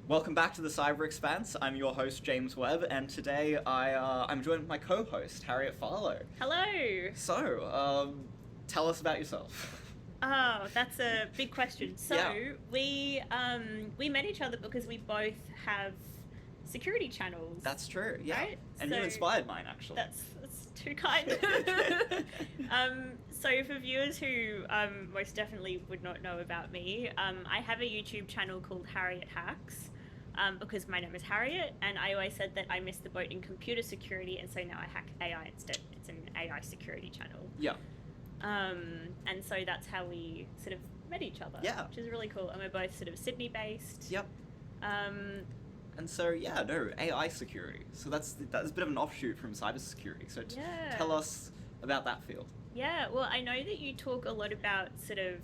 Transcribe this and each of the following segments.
Welcome back to the Cyber Expanse. I'm your host, James Webb, and today I'm joined with my co-host, Harriet Farlow. Hello! So, tell us about yourself. Oh, that's a big question. So, Yeah. we met each other because we both have security channels. That's true, yeah. Right? And So you inspired mine, actually. That's too kind. So for viewers who most definitely would not know about me, I have a YouTube channel called Harriet Hacks. Because my name is Harriet, and I always said that I missed the boat in computer security, and so now I hack AI instead. It's an AI security channel. Yeah. And so that's how we sort of met each other. Yeah. Which is really cool. And we're both sort of Sydney-based. Yep. And so, AI security. So that's a bit of an offshoot from cybersecurity. So tell us about that field. Yeah, well, I know that you talk a lot about sort of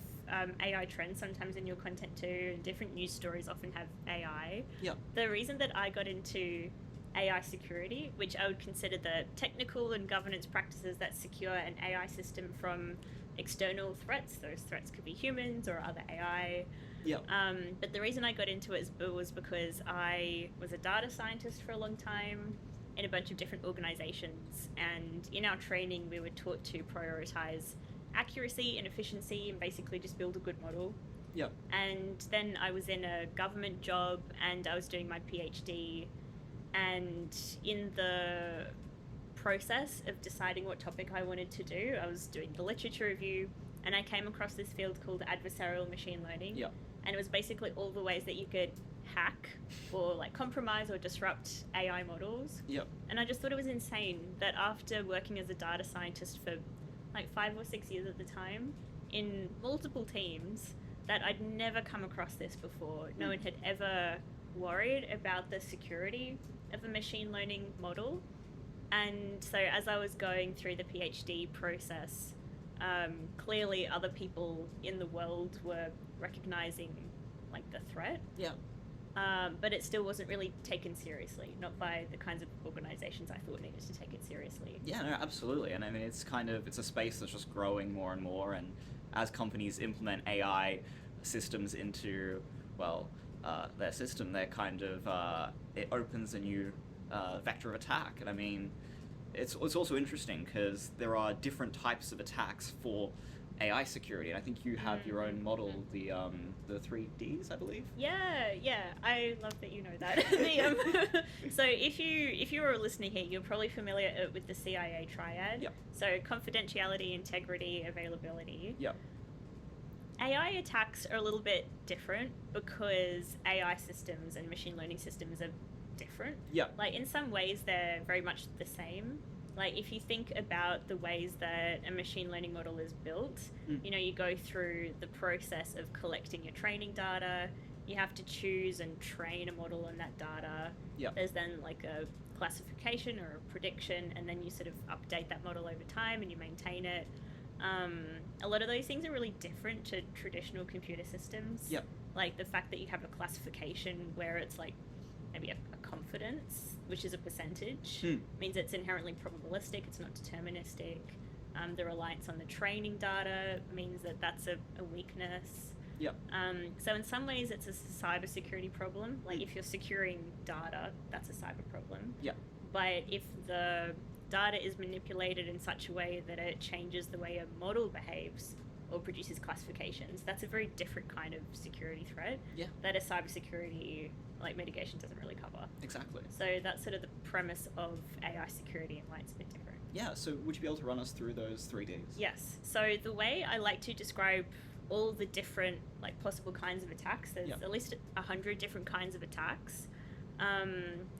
AI trends sometimes in your content too, and different news stories often have AI. Yeah. The reason that I got into AI security, which I would consider the technical and governance practices that secure an AI system from external threats. Those threats could be humans or other AI. Yeah. But the reason I got into it was because I was a data scientist for a long time in a bunch of different organizations, and in our training we were taught to prioritize accuracy and efficiency and basically just build a good model. Yeah. And then I was in a government job and I was doing my PhD, and in the process of deciding what topic I wanted to do, I was doing the literature review and I came across this field called adversarial machine learning. Yeah. And it was basically all the ways that you could hack or like compromise or disrupt AI models. Yep. And I just thought it was insane that after working as a data scientist for like 5 or 6 years at the time in multiple teams, that I'd never come across this before. No one had ever worried about the security of a machine learning model. And so as I was going through the PhD process, clearly other people in the world were recognizing like the threat. Yeah. But it still wasn't really taken seriously, not by the kinds of organizations I thought needed to take it seriously. Yeah, no, absolutely. And I mean, it's a space that's just growing more and more. And as companies implement AI systems into, their system, they're kind of, it opens a new vector of attack. And I mean, it's also interesting because there are different types of attacks for AI security, and I think you have your own model, the 3Ds, I believe. Yeah, I love that you know that. So if you were a listener here, you're probably familiar with the CIA triad. Yep. So confidentiality, integrity, availability. Yep. AI attacks are a little bit different because AI systems and machine learning systems are different. Yeah. Like in some ways they're very much the same. Like if you think about the ways that a machine learning model is built, you go through the process of collecting your training data. You have to choose and train a model on that data. Yep. There's then like a classification or a prediction, and then you sort of update that model over time and you maintain it. A lot of those things are really different to traditional computer systems. Yep. Like the fact that you have a classification where it's like maybe a confidence, which is a percentage, means it's inherently probabilistic, it's not deterministic. The reliance on the training data means that that's a weakness. Yep. So in some ways it's a cybersecurity problem. Like if you're securing data, that's a cyber problem. Yep. But if the data is manipulated in such a way that it changes the way a model behaves or produces classifications, that's a very different kind of security threat that a cybersecurity mitigation doesn't really cover. Exactly. So that's sort of the premise of AI security and why it's a bit different. Yeah, so would you be able to run us through those 3Ds? Yes. So the way I like to describe all the different possible kinds of attacks, there's at least 100 different kinds of attacks.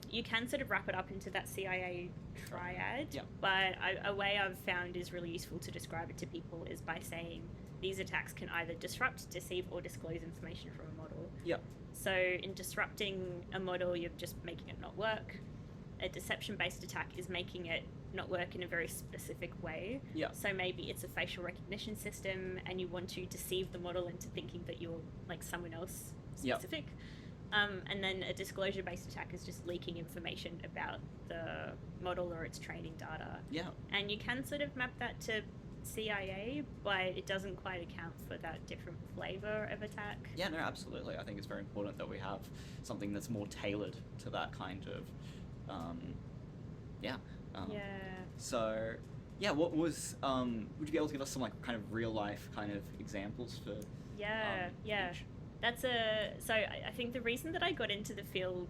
You can sort of wrap it up into that CIA triad, but a way I've found is really useful to describe it to people is by saying these attacks can either disrupt, deceive, or disclose information from a model. Yep. So in disrupting a model, you're just making it not work. A deception-based attack is making it not work in a very specific way. Yep. So maybe it's a facial recognition system and you want to deceive the model into thinking that you're like someone else specific. And then a disclosure-based attack is just leaking information about the model or its training data. Yeah. And you can sort of map that to CIA, but it doesn't quite account for that different flavor of attack. Yeah, no, absolutely. I think it's very important that we have something that's more tailored to that kind of, yeah. Yeah. So, yeah, what was, would you be able to give us some, like, kind of real-life kind of examples for Yeah, yeah. each? So I think the reason that I got into the field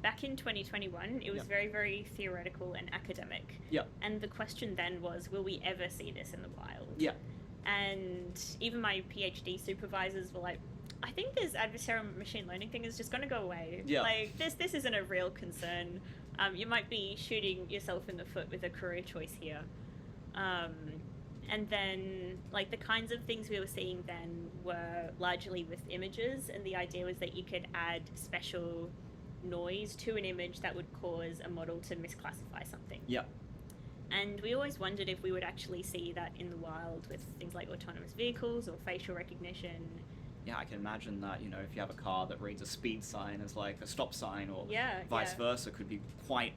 back in 2021, it was Yep. very, very theoretical and academic. Yep. And the question then was, will we ever see this in the wild? Yeah. And even my PhD supervisors were like, I think this adversarial machine learning thing is just going to go away. Yeah. Like, this isn't a real concern. You might be shooting yourself in the foot with a career choice here. And then, like, the kinds of things we were seeing then were largely with images, and the idea was that you could add special noise to an image that would cause a model to misclassify something. Yeah. And we always wondered if we would actually see that in the wild with things like autonomous vehicles or facial recognition. Yeah, I can imagine that, you know, if you have a car that reads a speed sign as like a stop sign or Yeah, vice yeah. versa, could be quite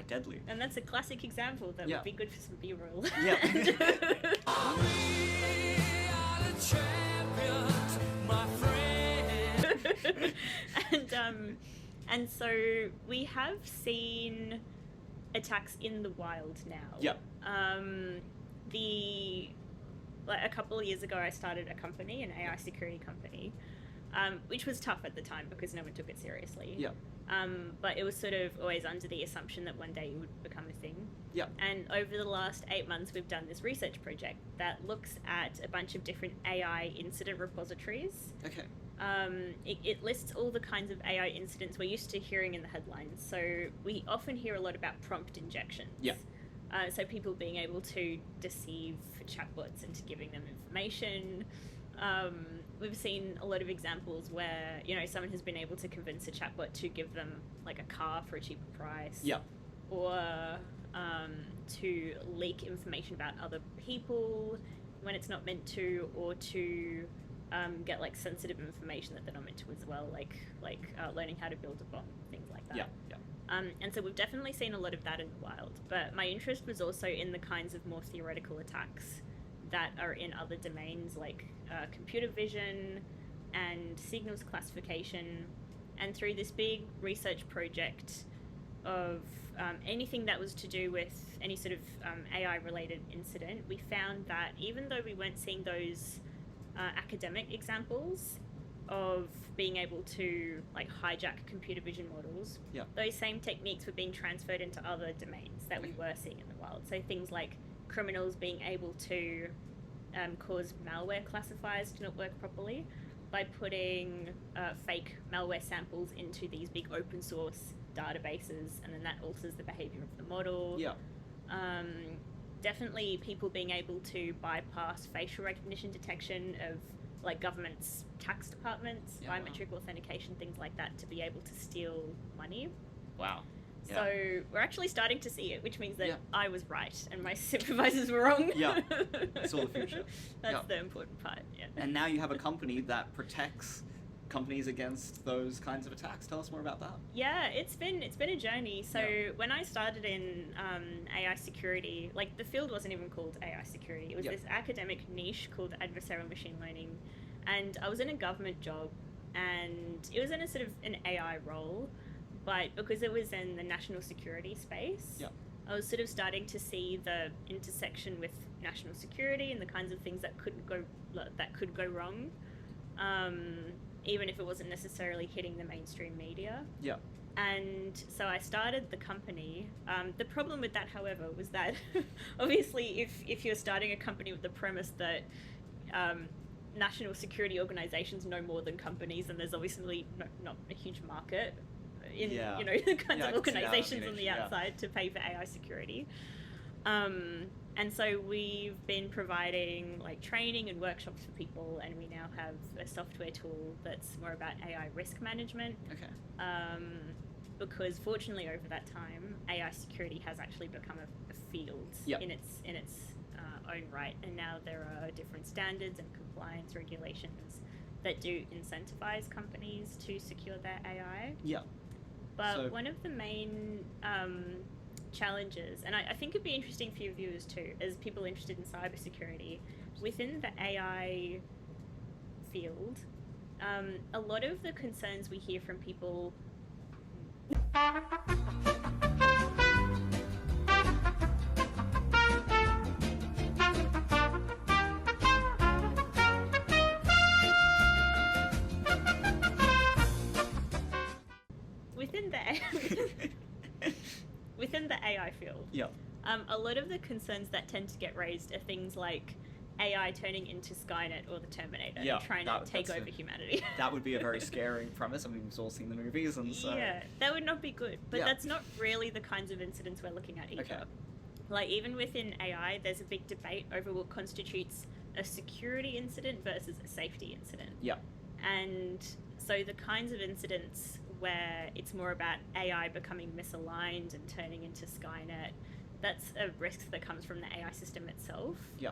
deadly. And that's a classic example that Yeah. would be good for some B-roll. Yeah. And so we have seen attacks in the wild now. Yeah. A couple of years ago, I started a company, an AI security company, which was tough at the time because no one took it seriously. Yeah. But it was sort of always under the assumption that one day it would become a thing. Yeah. And over the last 8 months, we've done this research project that looks at a bunch of different AI incident repositories. Okay. It lists all the kinds of AI incidents we're used to hearing in the headlines. So we often hear a lot about prompt injections. Yeah. So people being able to deceive chatbots into giving them information. We've seen a lot of examples where, you know, someone has been able to convince a chatbot to give them like a car for a cheaper price. Yeah. Or to leak information about other people when it's not meant to, or to get like sensitive information that they're not meant to as well, like learning how to build a bomb, things like that. Yeah. Yeah. And so we've definitely seen a lot of that in the wild. But my interest was also in the kinds of more theoretical attacks that are in other domains, like computer vision and signals classification. And through this big research project of anything that was to do with any sort of AI-related incident, we found that even though we weren't seeing those academic examples of being able to like hijack computer vision models, Yeah. those same techniques were being transferred into other domains that we were seeing in the wild. So things like criminals being able to cause malware classifiers to not work properly by putting fake malware samples into these big open source databases, and then that alters the behavior of the model. Yeah. Definitely people being able to bypass facial recognition detection of like government's tax departments, Yeah, wow. biometric authentication, things like that, to be able to steal money. Wow. Yeah. So we're actually starting to see it, which means that Yeah. I was right and my supervisors were wrong. Yeah. It's all the future. That's Yeah. the important part, yeah. And now you have a company that protects companies against those kinds of attacks. Tell us more about that. Yeah, it's been a journey. So Yeah. when I started in AI security, like the field wasn't even called AI security. It was Yep. this academic niche called adversarial machine learning, and I was in a government job, and it was in a sort of an AI role, but because it was in the national security space, Yep. I was sort of starting to see the intersection with national security and the kinds of things that could go wrong. Even if it wasn't necessarily hitting the mainstream media. Yeah. And so I started the company. The problem with that, however, was that obviously if you're starting a company with the premise that national security organizations know more than companies, and there's obviously not a huge market in Yeah. you know the kinds Yeah, I of can see that organizations on image, the yeah. outside to pay for AI security. And so we've been providing like training and workshops for people, and we now have a software tool that's more about AI risk management. Okay. Because fortunately over that time, AI security has actually become a field Yep. in its own right, and now there are different standards and compliance regulations that do incentivize companies to secure their AI. Yeah. But So- one of the main challenges, and I think it'd be interesting for your viewers too, as people interested in cybersecurity, within the AI field, a lot of the concerns we hear from people. Within the AI field, Yeah. a lot of the concerns that tend to get raised are things like AI turning into Skynet or the Terminator Yeah, and trying to take over humanity. That would be a very scary premise. I mean, we've all seen the movies, and so... Yeah, that would not be good. But Yeah. that's not really the kinds of incidents we're looking at either. Okay. Like, even within AI, there's a big debate over what constitutes a security incident versus a safety incident. Yeah. And so the kinds of incidents where it's more about AI becoming misaligned and turning into Skynet, that's a risk that comes from the AI system itself. Yeah.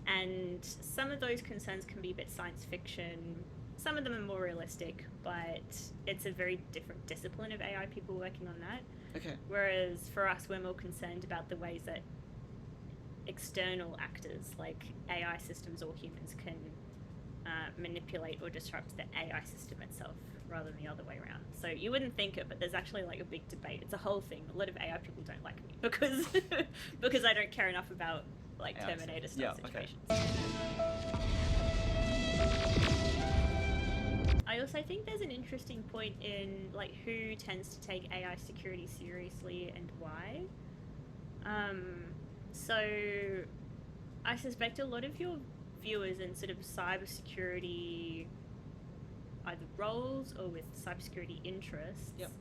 And some of those concerns can be a bit science fiction. Some of them are more realistic, but it's a very different discipline of AI people working on that. Okay. Whereas for us, we're more concerned about the ways that external actors, like AI systems or humans, can manipulate or disrupt the AI system itself rather than the other way around. So you wouldn't think it, but there's actually like a big debate. It's a whole thing. A lot of AI people don't like me because because I don't care enough about like AI Terminator systems. style Yeah, okay. situations. I also think there's an interesting point in like who tends to take AI security seriously and why. So I suspect a lot of your viewers in sort of cybersecurity either roles or with cybersecurity interests. Yep.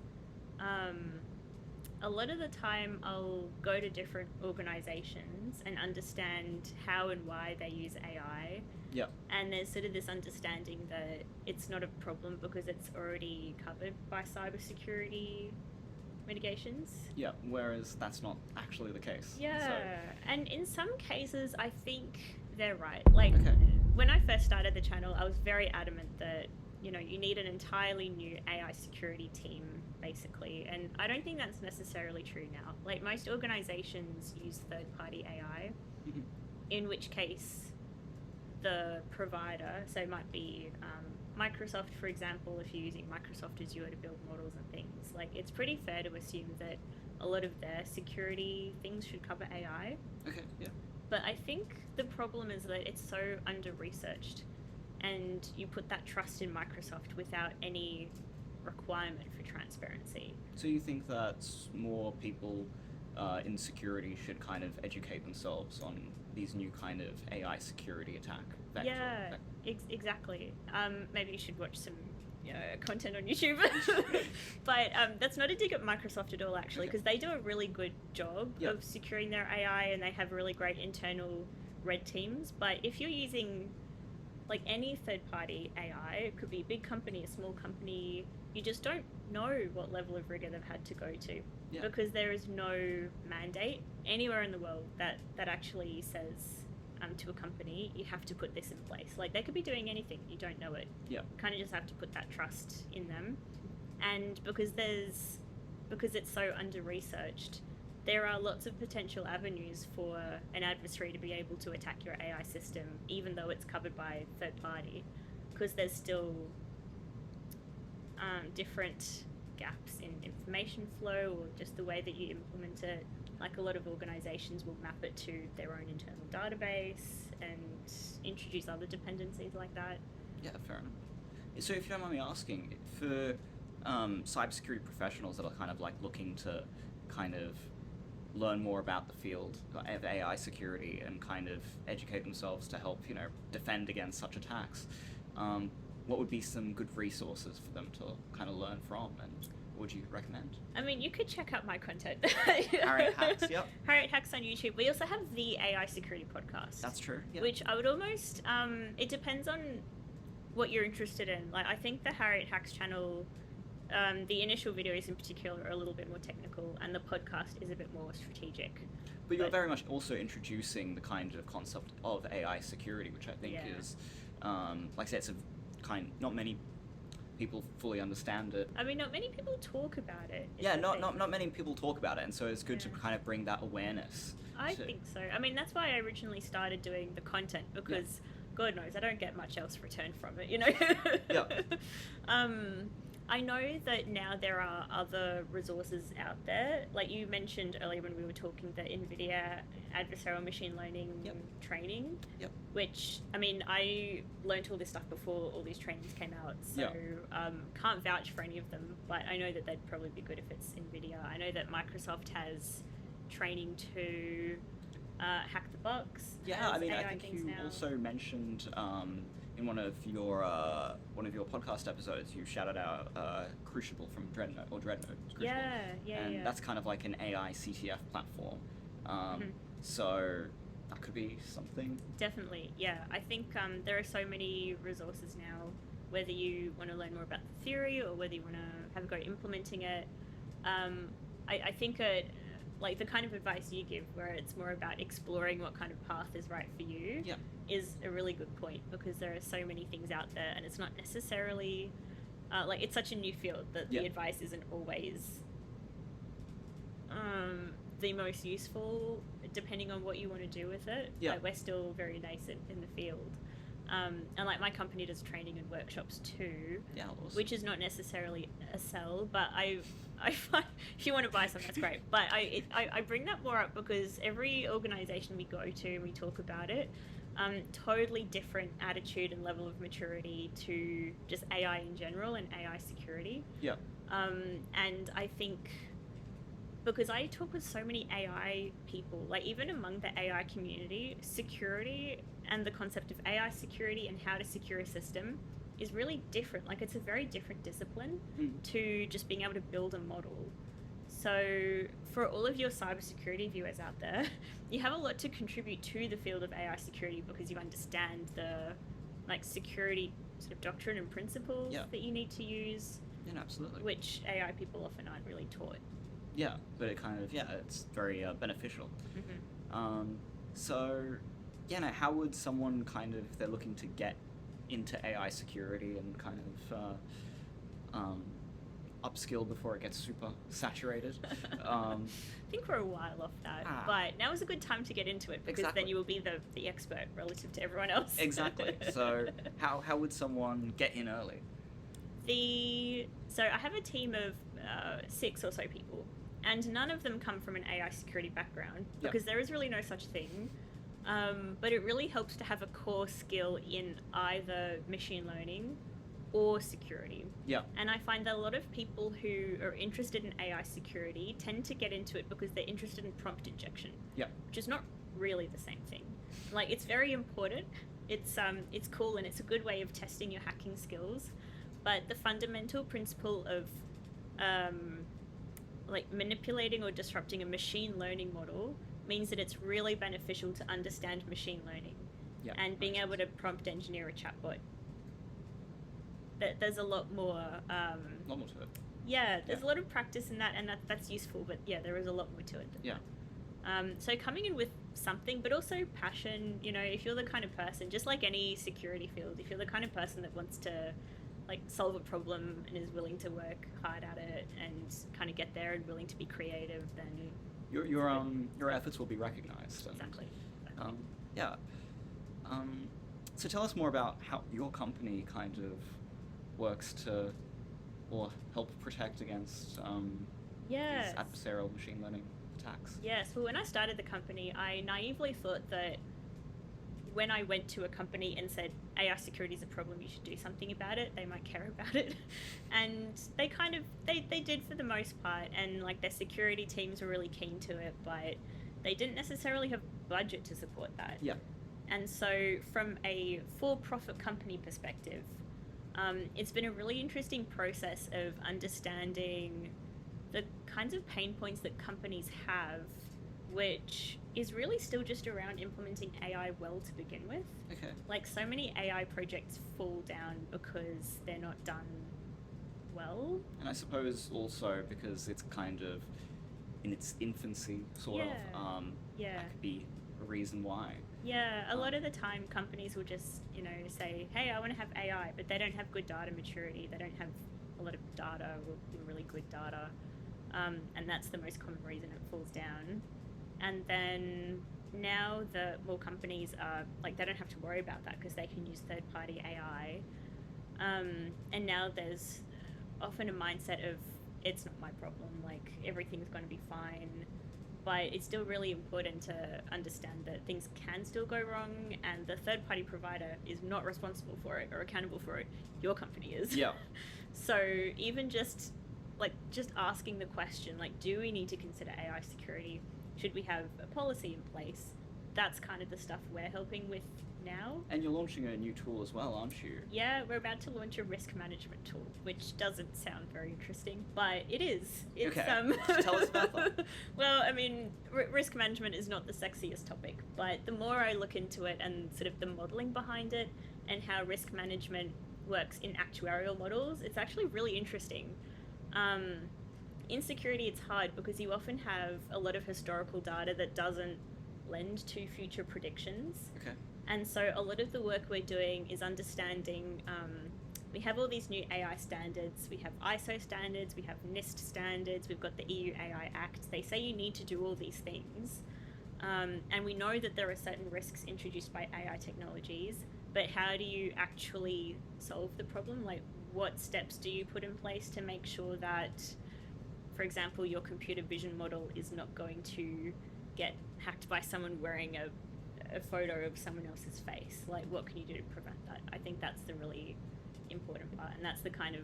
A lot of the time I'll go to different organizations and understand how and why they use AI. Yeah. And there's sort of this understanding that it's not a problem because it's already covered by cybersecurity mitigations. Yeah. Whereas that's not actually the case. Yeah. So, And in some cases, I think they're right. Like, Okay. when I first started the channel, I was very adamant that, you know, you need an entirely new AI security team, basically. And I don't think that's necessarily true now. Like, most organizations use third-party AI, Mhm. in which case the provider, so it might be Microsoft, for example, if you're using Microsoft Azure to build models and things, like, it's pretty fair to assume that a lot of their security things should cover AI. Okay. Yeah. But I think the problem is that it's so under-researched, and you put that trust in Microsoft without any requirement for transparency. So you think that more people in security should kind of educate themselves on these new kind of AI security attack vector? Yeah, exactly. Maybe you should watch some content on YouTube. But that's not a dig at Microsoft at all, actually, Okay. because they do a really good job Yep. of securing their AI, and they have really great internal red teams. But if you're using like any third-party AI, it could be a big company, a small company, you just don't know what level of rigor they've had to go to. Yeah. Because there is no mandate anywhere in the world that actually says to a company, you have to put this in place. Like, they could be doing anything, you don't know it. Yeah. You kind of just have to put that trust in them. And because it's so under-researched, there are lots of potential avenues for an adversary to be able to attack your AI system, even though it's covered by third party, because there's still different gaps in information flow or just the way that you implement it. Like, a lot of organizations will map it to their own internal database and introduce other dependencies like that. Yeah, fair enough. So if you don't mind me asking, for cybersecurity professionals that are kind of like looking to kind of learn more about the field of AI security and kind of educate themselves to help, you know, defend against such attacks, what would be some good resources for them to kind of learn from, and what would you recommend? I mean, you could check out my content. Harriet Hacks, yep. Harriet Hacks on YouTube. We also have the AI Security Podcast. That's true. Yeah. Which I would almost, it depends on what you're interested in. Like, I think the Harriet Hacks channel, the initial videos in particular are a little bit more technical, and the podcast is a bit more strategic. But you're very much also introducing the kind of concept of AI security, which I think Yeah. is, like I said, it's a kind, not many people fully understand it. I mean, not many people talk about it. is Yeah, the not thing. many people talk about it, and so it's good to Yeah. kind of bring that awareness. I to- think so. I mean, that's why I originally started doing the content because, God knows, I don't get much else returned from it. You know. Yeah. I know that now there are other resources out there. Like you mentioned earlier when we were talking, the NVIDIA adversarial machine learning Yep. training. Yep. Which, I mean, I learned all this stuff before all these trainings came out, so Yeah. can't vouch for any of them, but I know that they'd probably be good if it's NVIDIA. I know that Microsoft has training to hack the box. Yeah, I has mean, I AI think things you now. also mentioned in one of your podcast episodes, you shouted out Crucible from Dreadnought or Dreadnought. Crucible. And Yeah. that's kind of like an AI CTF platform. Mhm. So that could be something. Definitely, yeah. I think there are so many resources now, whether you want to learn more about the theory or whether you want to have a go at implementing it. I think like the kind of advice you give, where it's more about exploring what kind of path is right for you, Yeah. is a really good point, because there are so many things out there, and it's not necessarily like it's such a new field that Yeah. the advice isn't always the most useful, depending on what you want to do with it. Yeah. Like, we're still very nascent in the field. And like my company does training and workshops too, Yeah. Awesome. which is not necessarily a sell, but I find if you want to buy some, that's great. But I bring that more up because every organization we go to and we talk about it, totally different attitude and level of maturity to just AI in general and AI security. Yeah. And I think because I talk with so many AI people, like even among the AI community, security and the concept of AI security and how to secure a system is really different. Like, it's a very different discipline to just being able to build a model. So for all of your cybersecurity viewers out there, you have a lot to contribute to the field of AI security because you understand the like security sort of doctrine and principles Yeah. that you need to use, Yeah. Absolutely. which AI people often aren't really taught. Yeah, but it kind of it's very beneficial. Mm-hmm. So, yeah, now how would someone kind of, if they're looking to get into AI security and kind of upskill before it gets super saturated? I think we're a while off that, but now is a good time to get into it because Exactly. then you will be the expert relative to everyone else. Exactly. So how would someone get in early? So I have a team of 6 or so people, and none of them come from an AI security background Yeah. because there is really no such thing. But it really helps to have a core skill in either machine learning or security. Yeah. And I find that a lot of people who are interested in AI security tend to get into it because they're interested in prompt injection. Yeah. Which is not really the same thing. Like, it's very important. It's cool and it's a good way of testing your hacking skills. But the fundamental principle of like manipulating or disrupting a machine learning model means that it's really beneficial to understand machine learning Yeah. and being able to prompt engineer a chatbot. There's a lot more. Not more to it. Yeah, there's Yeah. a lot of practice in that, and that's useful. But yeah, there is a lot more to it than Yeah. that. So coming in with something, but also passion. You know, if you're the kind of person, just like any security field, if you're the kind of person that wants to like solve a problem and is willing to work hard at it and kind of get there and willing to be creative, then Your efforts will be recognized. And, exactly. Yeah. So tell us more about how your company kind of works to, or help protect against Yes. these adversarial machine learning attacks. Yes. Well, when I started the company, I naively thought that when I went to a company and said AI security is a problem, you should do something about it, they might care about it. And they kind of they did for the most part, and like their security teams were really keen to it, but they didn't necessarily have budget to support that. Yeah. And so from a for-profit company perspective, it's been a really interesting process of understanding the kinds of pain points that companies have, which is really still just around implementing AI well to begin with. Okay. Like, so many AI projects fall down because they're not done well. And I suppose also because it's kind of in its infancy, sort Yeah. of. Yeah. That could be a reason why. Yeah, a lot of the time companies will just, say, hey, I want to have AI, but they don't have good data maturity. They don't have a lot of data or really good data. And that's the most common reason it falls down. And then now the more companies are, like, they don't have to worry about that because they can use third-party AI. And now there's often a mindset of, it's not my problem, like, everything's going to be fine. But it's still really important to understand that things can still go wrong, and the third-party provider is not responsible for it or accountable for it. Your company is. Yeah. So even just asking the question, like, do we need to consider AI security? Should we have a policy in place? That's kind of the stuff we're helping with now. And you're launching a new tool as well, aren't you? Yeah, we're about to launch a risk management tool, which doesn't sound very interesting, but it is. It's, Okay. Tell us about that. Well, I mean, risk management is not the sexiest topic, but the more I look into it and sort of the modeling behind it and how risk management works in actuarial models, it's actually really interesting. In security, it's hard because you often have a lot of historical data that doesn't lend to future predictions. Okay. And so a lot of the work we're doing is understanding, we have all these new AI standards. We have ISO standards, we have NIST standards, we've got the EU AI Act. They say you need to do all these things. And we know that there are certain risks introduced by AI technologies, but how do you actually solve the problem? Like, what steps do you put in place to make sure that, for example, your computer vision model is not going to get hacked by someone wearing a photo of someone else's face? Like, what can you do to prevent that? I think that's the really important part, and that's the kind of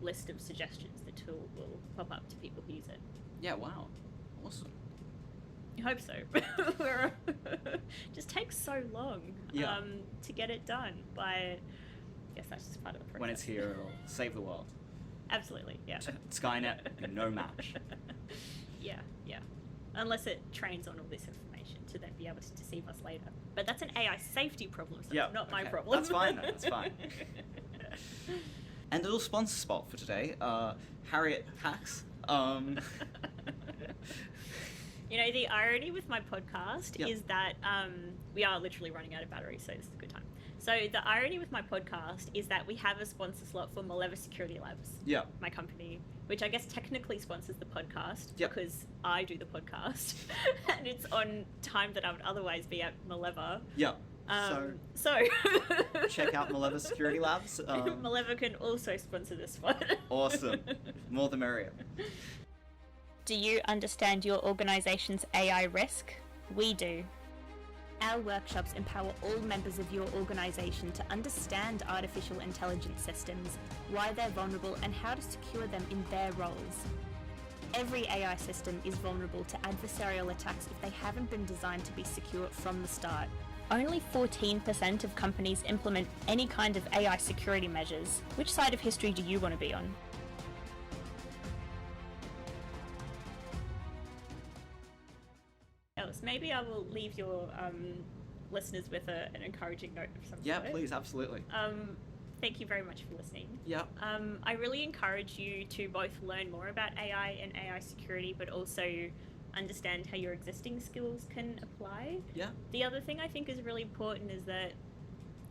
list of suggestions the tool will pop up to people who use it. Yeah, wow. Awesome. I hope so. Just takes so long to get it done, but I guess that's just part of the process. When it's here, it'll save the world. Absolutely, yeah. Skynet, no match. Yeah. Unless it trains on all this information to then be able to deceive us later. But that's an AI safety problem, so it's not my problem. That's fine, then. That's fine. And a little sponsor spot for today, Harriet Hacks. The irony with my podcast is that we are literally running out of battery, so this is a good time. So the irony with my podcast is that we have a sponsor slot for Maleva Security Labs, my company, which I guess technically sponsors the podcast because I do the podcast, and it's on time that I would otherwise be at Maleva. So check out Maleva Security Labs. Maleva can also sponsor this one. Awesome. More the merrier. Do you understand your organization's AI risk? We do. Our workshops empower all members of your organization to understand artificial intelligence systems, why they're vulnerable, and how to secure them in their roles. Every AI system is vulnerable to adversarial attacks if they haven't been designed to be secure from the start. Only 14% of companies implement any kind of AI security measures. Which side of history do you want to be on? Maybe I will leave your listeners with an encouraging note of some sort. Yeah, please, absolutely. Thank you very much for listening. Yeah. I really encourage you to both learn more about AI and AI security, but also understand how your existing skills can apply. Yeah. The other thing I think is really important is that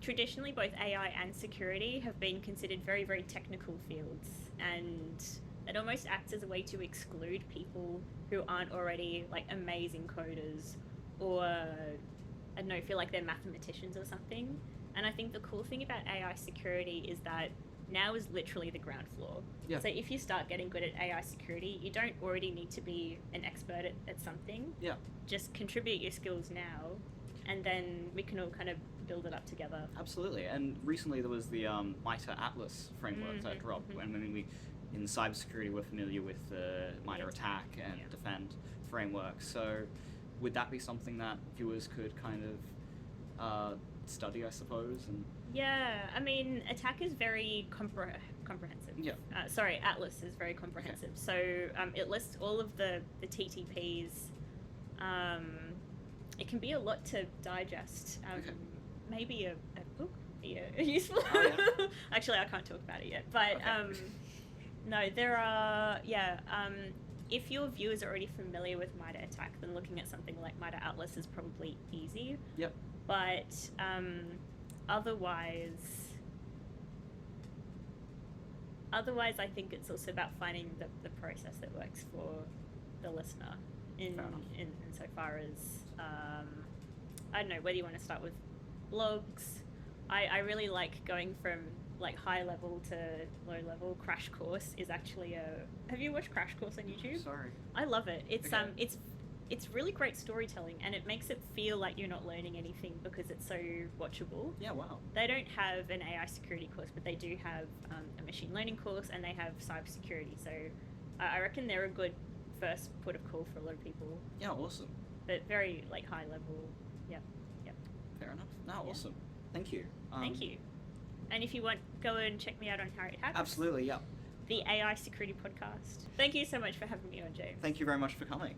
traditionally both AI and security have been considered very, very technical fields, and it almost acts as a way to exclude people who aren't already like amazing coders or I don't know, feel like they're mathematicians or something. And I think the cool thing about AI security is that now is literally the ground floor. Yeah. So if you start getting good at AI security, you don't already need to be an expert at something. Yeah. Just contribute your skills now, and then we can all kind of build it up together. Absolutely. And recently there was the MITRE Atlas framework that dropped. And I mean, we in cybersecurity we're familiar with the MITRE ATT&CK and defend framework. So would that be something that viewers could kind of study, I suppose? And yeah, I mean, ATT&CK is very comprehensive. Yeah. Atlas is very comprehensive. Okay. So it lists all of the TTPs. It can be a lot to digest. Maybe a book be useful. Oh, yeah. Actually, I can't talk about it yet. But no, there are, if your viewers are already familiar with MITRE ATT&CK, then looking at something like MITRE ATLAS is probably easy. Yep. But otherwise, I think it's also about finding the process that works for the listener. In so far as I don't know whether you want to start with blogs. I really like going from like high level to low level. Crash Course is actually have you watched Crash Course on YouTube? Sorry. I love it. It's Okay. it's really great storytelling, and it makes it feel like you're not learning anything because it's so watchable. Yeah, wow. They don't have an AI security course, but they do have a machine learning course, and they have cybersecurity. So I reckon they're a good first port of call for a lot of people, Yeah, awesome. but very like high level. Yeah. Fair enough. No, Yeah. awesome. Thank you. Thank you. And if you want, go and check me out on Harriet Hacks, Absolutely, yeah. the AI security podcast. Thank you so much for having me on, James. Thank you very much for coming.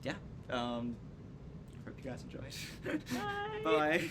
Yeah. Hope you guys enjoyed. Bye. Bye.